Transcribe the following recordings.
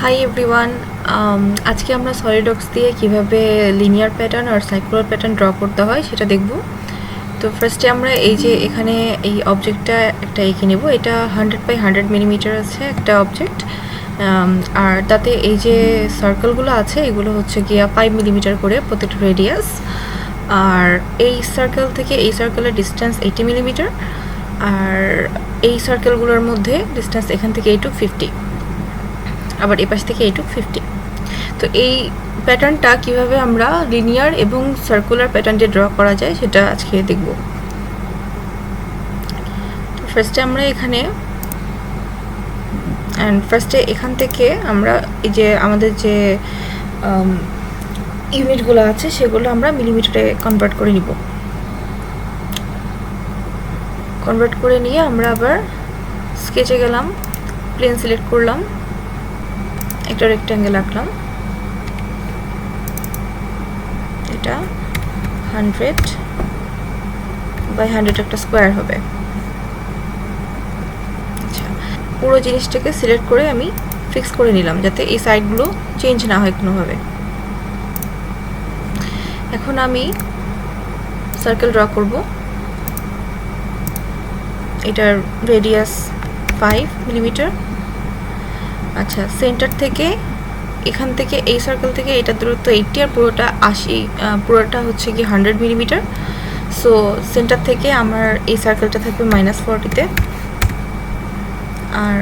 Hi everyone, আজকে আমরা SolidWorks দিয়ে কিভাবে লিনিয়ার প্যাটার্ন আর সার্কুলার প্যাটার্ন ড্র করতে হয় সেটা দেখব। তো ফার্স্টে আমরা এই যে এখানে এই অবজেক্টটা একটা এঁকে নেব। এটা 100 × 100 মিলিমিটার আছে একটা অবজেক্ট, আর তাতে এই যে সার্কেলগুলো আছে এগুলো হচ্ছে গিয়া 5 মিলিমিটার করে প্রত্যেকটা রেডিয়াস। আর এই সার্কেল থেকে এই সার্কেলের ডিস্টেন্স 80 মিলিমিটার, আর এই সার্কেলগুলোর মধ্যে ডিস্টেন্স এখান থেকে এইটুক 50, আবার এই পাশ থেকে এইটুক 50। তো এই প্যাটার্নটা কিভাবে আমরা লিনিয়ার এবং সার্কুলার প্যাটার্ন দিয়ে ড্র করা যায় সেটা আজকে দেখব। তো ফার্স্টে আমরা এখানে এখান থেকে আমরা এই যে আমাদের যে ইউনিটগুলো আছে সেগুলো আমরা মিলিমিটারে কনভার্ট করে নিব। কনভার্ট করে নিয়ে আমরা আবার স্কেচে গেলাম, প্লেন সিলেক্ট করলাম, একটা রেক্ট্যাঙ্গেল আঁকলাম। এটা 100 × 100 একটা স্কোয়ার হবে। আচ্ছা, পুরো জিনিসটাকে সিলেক্ট করে আমি ফিক্স করে নিলাম যাতে এই সাইডগুলো চেঞ্জ না হয় কোনোভাবে। এখন আমি সার্কেল ড্র করব। এটার রেডিয়াস 5 মিলিমিটার। আচ্ছা, সেন্টার থেকে এখান থেকে এই সার্কেল থেকে এটা দূরত্ব 80 আর পুরোটা 80, পুরোটা হচ্ছে কি 100 মিলিমিটার। সো সেন্টার থেকে আমার এই সার্কেলটা থাকবে -40-তে, আর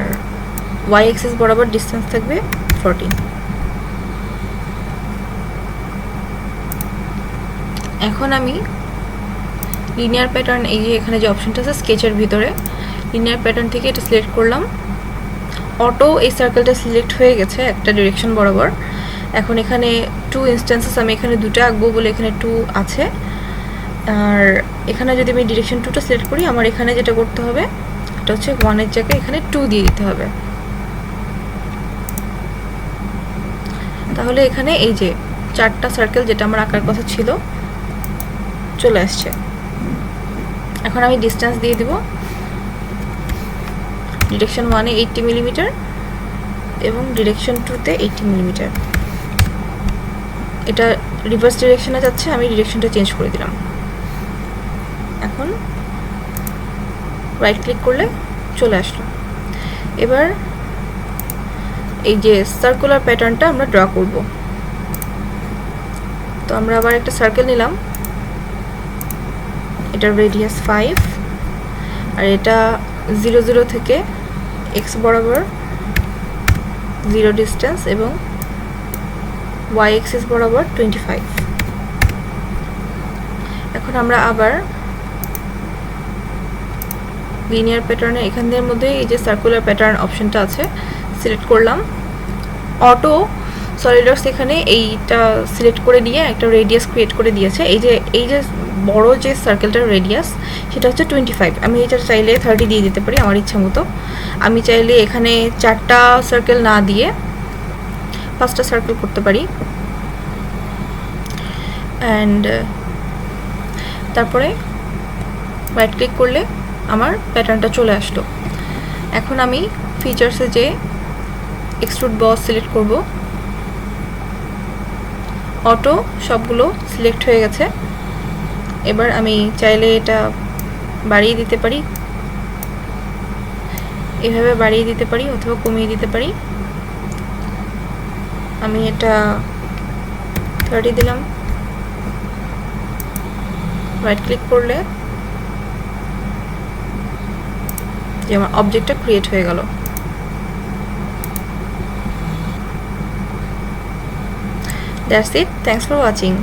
ওয়াই অ্যাক্সিস বরাবর ডিস্টেন্স থাকবে 40। এখন আমি লিনিয়ার প্যাটার্ন, এই যে এখানে যে অপশনটা আছে স্কেচের ভিতরে, লিনিয়ার প্যাটার্ন থেকে এটা সিলেক্ট করলাম। অটো এই সার্কেলটা সিলেক্ট হয়ে গেছে একটা ডিরেকশন বরাবর। এখন এখানে 2 ইনস্ট্যান্সেস, আমি এখানে 2টা আঁকবো বলে এখানে 2 আছে। আর এখানে যদি আমি ডিরেকশন 2টা সিলেক্ট করি, আমার এখানে যেটা করতে হবে এটা হচ্ছে 1-এর জায়গায় এখানে 2 দিয়ে দিতে হবে। তাহলে এখানে এই যে 4টা সার্কেল যেটা আমার আঁকার কথা ছিল চলে আসছে। এখন আমি ডিস্টেন্স দিয়ে দেব। ডিরেকশন 1-এ 80 মিলিমিটার এবং ডিরেকশন 2-তে 80 মিলিমিটার। এটা রিভার্স ডিরেকশনে যাচ্ছে, আমি ডিরেকশনটা চেঞ্জ করে দিলাম। এখন রাইট ক্লিক করলে চলে আসলো। এবার এই যে সার্কুলার প্যাটার্নটা আমরা ড্র করব। তো আমরা আবার একটা সার্কেল নিলাম। এটার রেডিয়াস 5, আর এটা 0 থেকে x বরাবর 0 ডিস্টেন্স এবং y অ্যাক্সিস বরাবর 25। এখন আমরা আবার লিনিয়ার প্যাটার্নে এখানদের মধ্যে এই যে সার্কুলার প্যাটার্ন অপশনটা আছে সিলেক্ট করলাম। অটো সলিডওয়ার্কস এখানে এইটা সিলেক্ট করে নিয়ে একটা রেডিয়াস ক্রিয়েট করে দিয়েছে। এই যে বড় যে সার্কেলটার রেডিয়াস সেটা হচ্ছে 25। আমি এটা চাইলে 30 দিয়ে দিতে পারি আমার ইচ্ছা মতো। আমি চাইলে এখানে 4টা সার্কেল না দিয়ে 5টা সার্কেল করতে পারি। অ্যান্ড তারপরে রাইট ক্লিক করলে আমার প্যাটার্নটা চলে আসলো। এখন আমি ফিচার্সে যে এক্সট্রুড বস সিলেক্ট করব। অটো সবগুলো সিলেক্ট হয়ে গেছে। এবার আমি চাইলে এটা বাড়িয়ে দিতে পারি, এভাবে বাড়িয়ে দিতে পারি অথবা কমিয়ে দিতে পারি। আমি এটা 30 দিলাম। রাইট ক্লিক করলে যে আমার অবজেক্টটা ক্রিয়েট হয়ে গেল। That's it. Thanks for watching.